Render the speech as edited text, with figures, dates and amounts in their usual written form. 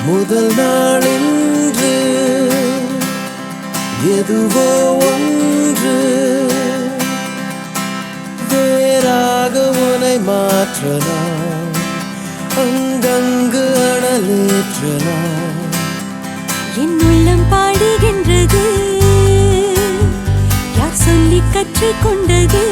முதல் நாளின்று எதுவோ ஒன்று வேறாக உனை மாற்றலாம், அங்கங்கு அனலேற்றலாம். என் உள்ளம் பாடுகின்றது, யார் சொல்லி கற்றுக்கொண்டது?